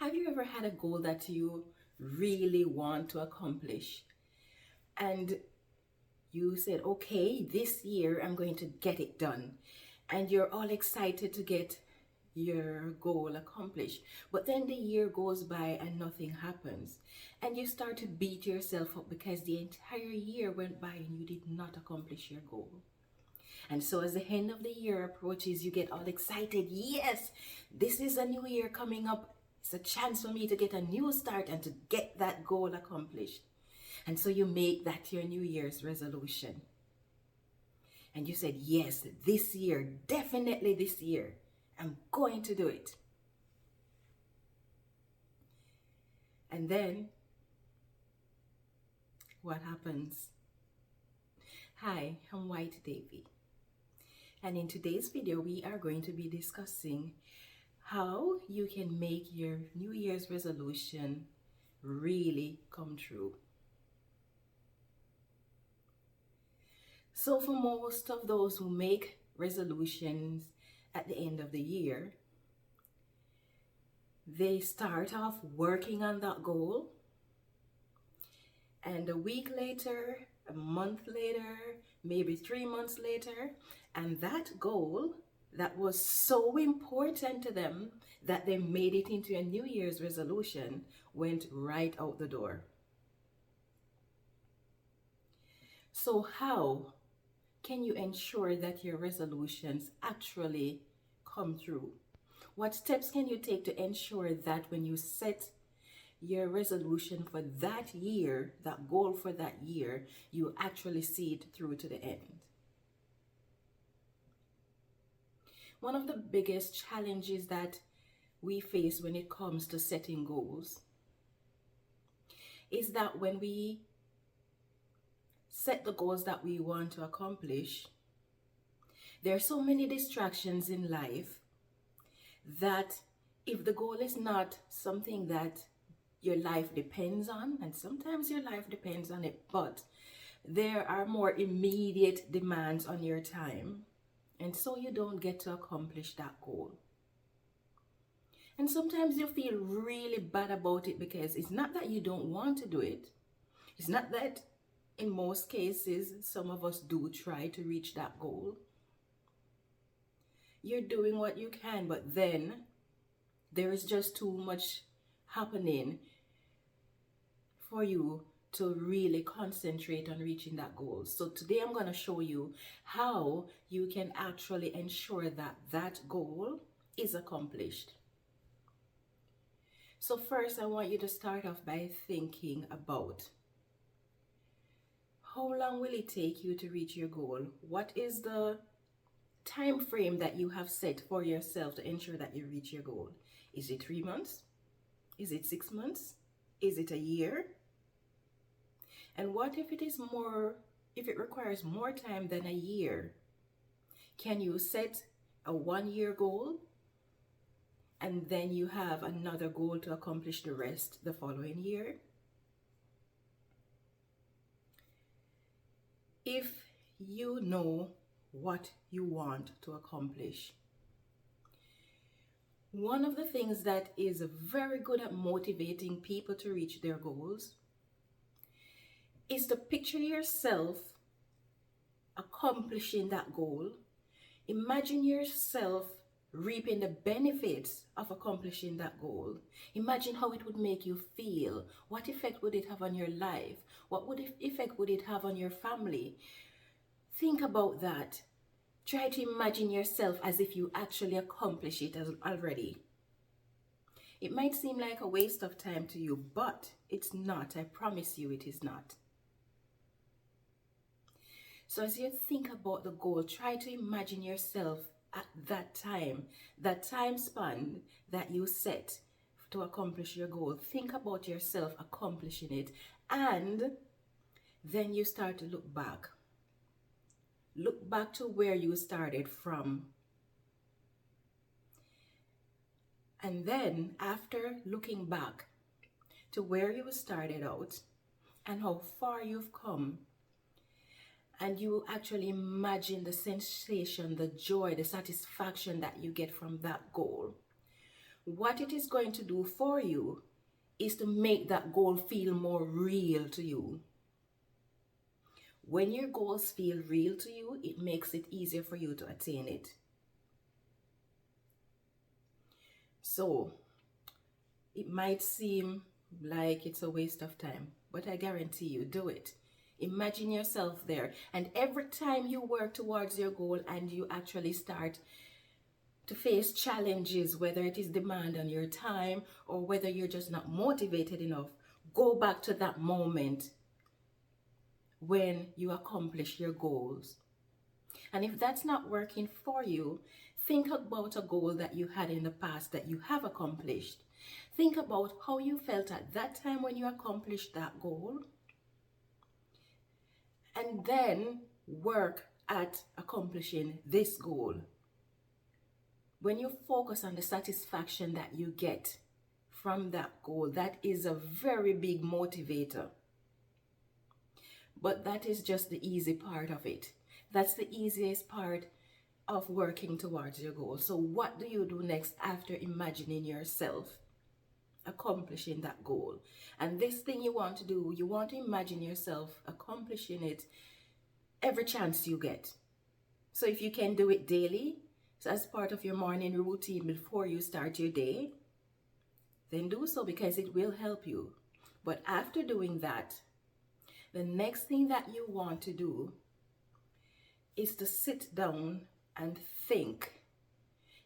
Have you ever had a goal that you really want to accomplish and you said, okay, this year I'm going to get it done, and you're all excited to get your goal accomplished, but then the year goes by and nothing happens, and you start to beat yourself up because the entire year went by and you did not accomplish your goal. And so as the end of the year approaches, you get all excited. Yes, this is a new year coming up. It's a chance for me to get a new start and to get that goal accomplished. And so you make that your New Year's resolution. And you said, yes, this year, definitely this year, I'm going to do it. And then what happens? Hi, I'm White Davy. And in today's video, we are going to be discussing how you can make your New Year's resolution really come true. So for most of those who make resolutions at the end of the year, they start off working on that goal, and a week later, a month later, maybe 3 months later, and that goal that was so important to them that they made it into a New Year's resolution went right out the door. So how can you ensure that your resolutions actually come true? What steps can you take to ensure that when you set your resolution for that year, that goal for that year, you actually see it through to the end? One of the biggest challenges that we face when it comes to setting goals is that when we set the goals that we want to accomplish, there are so many distractions in life that if the goal is not something that your life depends on, and sometimes your life depends on it, but there are more immediate demands on your time, and so you don't get to accomplish that goal. And sometimes you feel really bad about it because it's not that you don't want to do it. It's not that in most cases, some of us do try to reach that goal. You're doing what you can, but then there is just too much happening for you to really concentrate on reaching that goal. So today I'm going to show you how you can actually ensure that that goal is accomplished. So first, I want you to start off by thinking about how long will it take you to reach your goal? What is the time frame that you have set for yourself to ensure that you reach your goal? Is it 3 months? Is it 6 months? Is it a year? And what if it is more, if it requires more time than a year? Can you set a 1-year goal and then you have another goal to accomplish the rest the following year? If you know what you want to accomplish, one of the things that is very good at motivating people to reach their goals is to picture yourself accomplishing that goal. Imagine yourself reaping the benefits of accomplishing that goal. Imagine how it would make you feel. What effect would it have on your life? What effect would it have on your family? Think about that. Try to imagine yourself as if you actually accomplish it already. It might seem like a waste of time to you, but it's not. I promise you it is not. So as you think about the goal, try to imagine yourself at that time span that you set to accomplish your goal. Think about yourself accomplishing it, and then you start to look back. Look back to where you started from. And then after looking back to where you started out and how far you've come, and you actually imagine the sensation, the joy, the satisfaction that you get from that goal, what it is going to do for you is to make that goal feel more real to you. When your goals feel real to you, it makes it easier for you to attain it. So, it might seem like it's a waste of time, but I guarantee you, do it. Imagine yourself there, and every time you work towards your goal and you actually start to face challenges, whether it is demand on your time or whether you're just not motivated enough, go back to that moment when you accomplish your goals. And if that's not working for you, think about a goal that you had in the past that you have accomplished. Think about how you felt at that time when you accomplished that goal. And then work at accomplishing this goal. When you focus on the satisfaction that you get from that goal, that is a very big motivator. But that is just the easy part of it. That's the easiest part of working towards your goal. So what do you do next after imagining yourself accomplishing that goal? And this thing you want to do, you want to imagine yourself accomplishing it every chance you get. So if you can do it daily, so as part of your morning routine before you start your day, then do so, because it will help you. But after doing that, the next thing that you want to do is to sit down and think.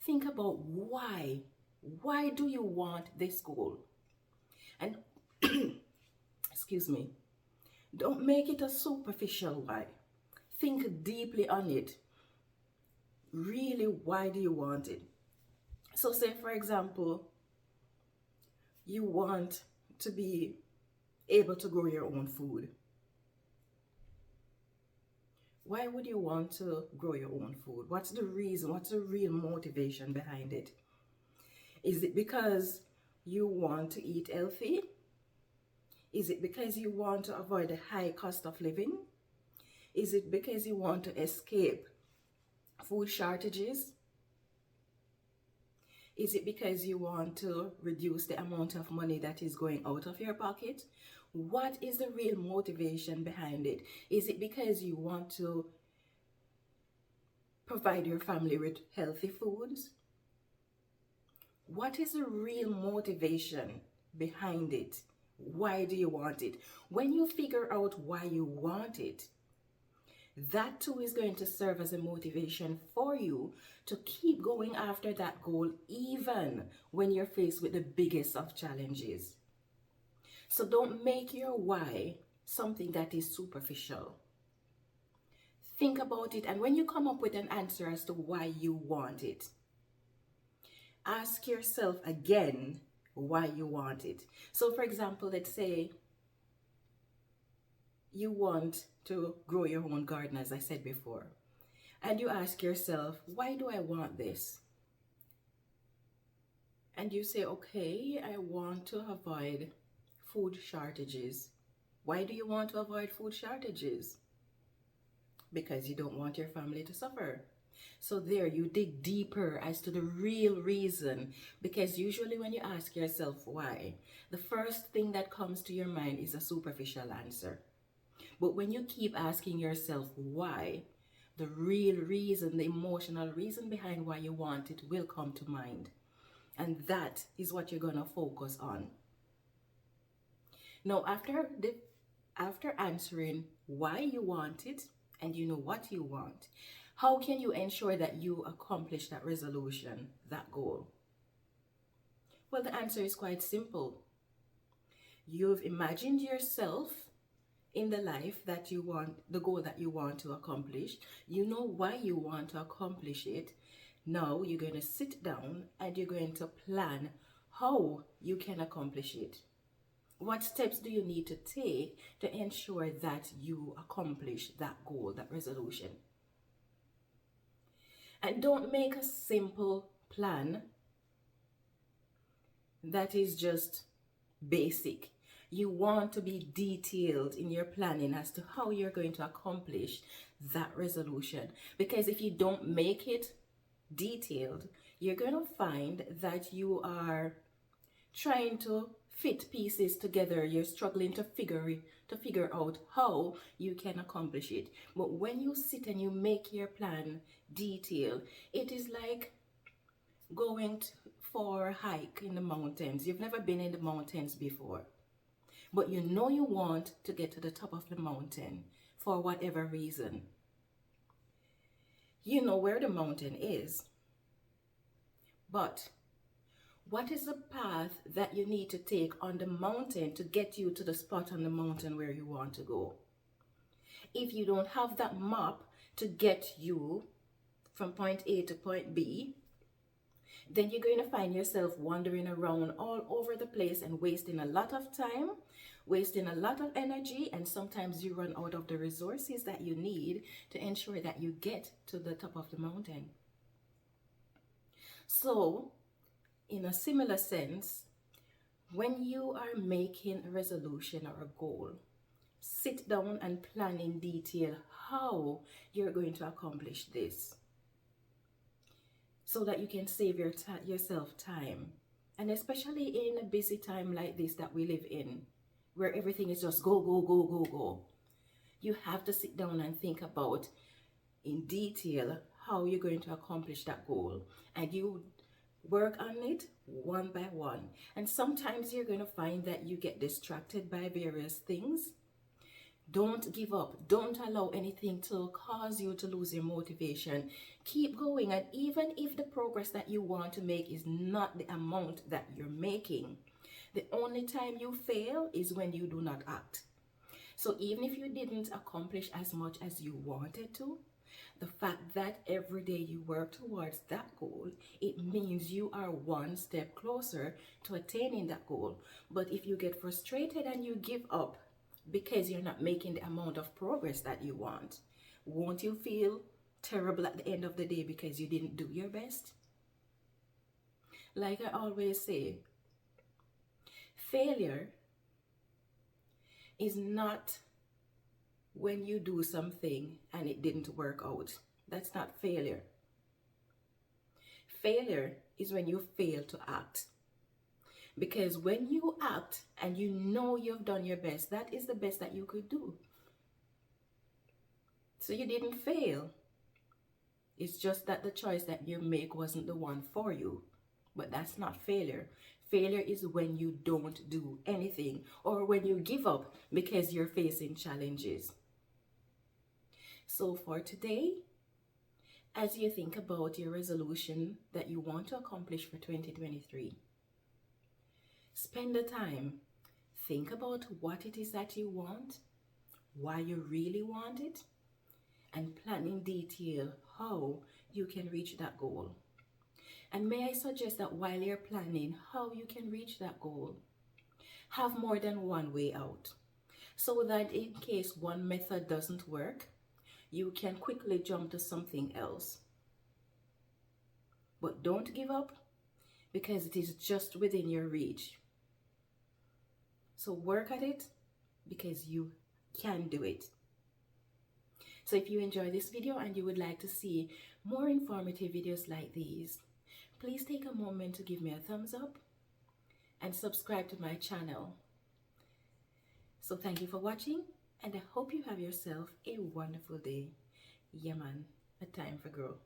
Think about why. Why do you want this goal? And excuse me, don't make it a superficial why. Think deeply on it. Really, why do you want it? So say, for example, you want to be able to grow your own food. Why would you want to grow your own food? What's the reason? What's the real motivation behind it? Is it because you want to eat healthy? Is it because you want to avoid the high cost of living? Is it because you want to escape food shortages? Is it because you want to reduce the amount of money that is going out of your pocket? What is the real motivation behind it? Is it because you want to provide your family with healthy foods? What is the real motivation behind it? Why do you want it? When you figure out why you want it, that too is going to serve as a motivation for you to keep going after that goal, even when you're faced with the biggest of challenges. So don't make your why something that is superficial. Think about it, and when you come up with an answer as to why you want it, ask yourself again why you want it. So for example, let's say you want to grow your own garden, as I said before, and you ask yourself, why do I want this? And you say, okay, I want to avoid food shortages. Why do you want to avoid food shortages? Because you don't want your family to suffer. So there, you dig deeper as to the real reason, because usually when you ask yourself why, the first thing that comes to your mind is a superficial answer. But when you keep asking yourself why, the real reason, the emotional reason behind why you want it will come to mind. And that is what you're going to focus on. Now, after answering why you want it and you know what you want, how can you ensure that you accomplish that resolution, that goal? Well, the answer is quite simple. You've imagined yourself in the life that you want, the goal that you want to accomplish. You know why you want to accomplish it. Now you're going to sit down and you're going to plan how you can accomplish it. What steps do you need to take to ensure that you accomplish that goal, that resolution? And don't make a simple plan that is just basic. You want to be detailed in your planning as to how you're going to accomplish that resolution. Because if you don't make it detailed, you're going to find that you are trying to fit pieces together. You're struggling to figure out how you can accomplish it. But when you sit and you make your plan detailed, it is like going for a hike in the mountains. You've never been in the mountains before, but you know you want to get to the top of the mountain for whatever reason. You know where the mountain is, but what is the path that you need to take on the mountain to get you to the spot on the mountain where you want to go? If you don't have that map to get you from point A to point B, then you're going to find yourself wandering around all over the place and wasting a lot of time, wasting a lot of energy, and sometimes you run out of the resources that you need to ensure that you get to the top of the mountain. So, in a similar sense, when you are making a resolution or a goal, sit down and plan in detail how you're going to accomplish this, so that you can save yourself time. And especially in a busy time like this that we live in, where everything is just go, go, go, go, go, you have to sit down and think about in detail how you're going to accomplish that goal. And you work on it one by one. And sometimes you're going to find that you get distracted by various things. Don't give up. Don't allow anything to cause you to lose your motivation. Keep going. And even if the progress that you want to make is not the amount that you're making, the only time you fail is when you do not act. So even if you didn't accomplish as much as you wanted to, the fact that every day you work towards that goal, it means you are one step closer to attaining that goal. But if you get frustrated and you give up because you're not making the amount of progress that you want, won't you feel terrible at the end of the day because you didn't do your best? Like I always say, failure is not when you do something and it didn't work out. That's not failure. Failure is when you fail to act. Because when you act and you know you've done your best, that is the best that you could do. So you didn't fail. It's just that the choice that you make wasn't the one for you. But that's not failure. Failure is when you don't do anything, or when you give up because you're facing challenges. So for today, as you think about your resolution that you want to accomplish for 2023, spend the time, think about what it is that you want, why you really want it, and plan in detail how you can reach that goal. And may I suggest that while you're planning how you can reach that goal, have more than one way out, so that in case one method doesn't work, you can quickly jump to something else. But don't give up, because it is just within your reach. So work at it, because you can do it. So if you enjoy this video and you would like to see more informative videos like these, please take a moment to give me a thumbs up and subscribe to my channel. So thank you for watching, and I hope you have yourself a wonderful day. Yeah man, a time for growth.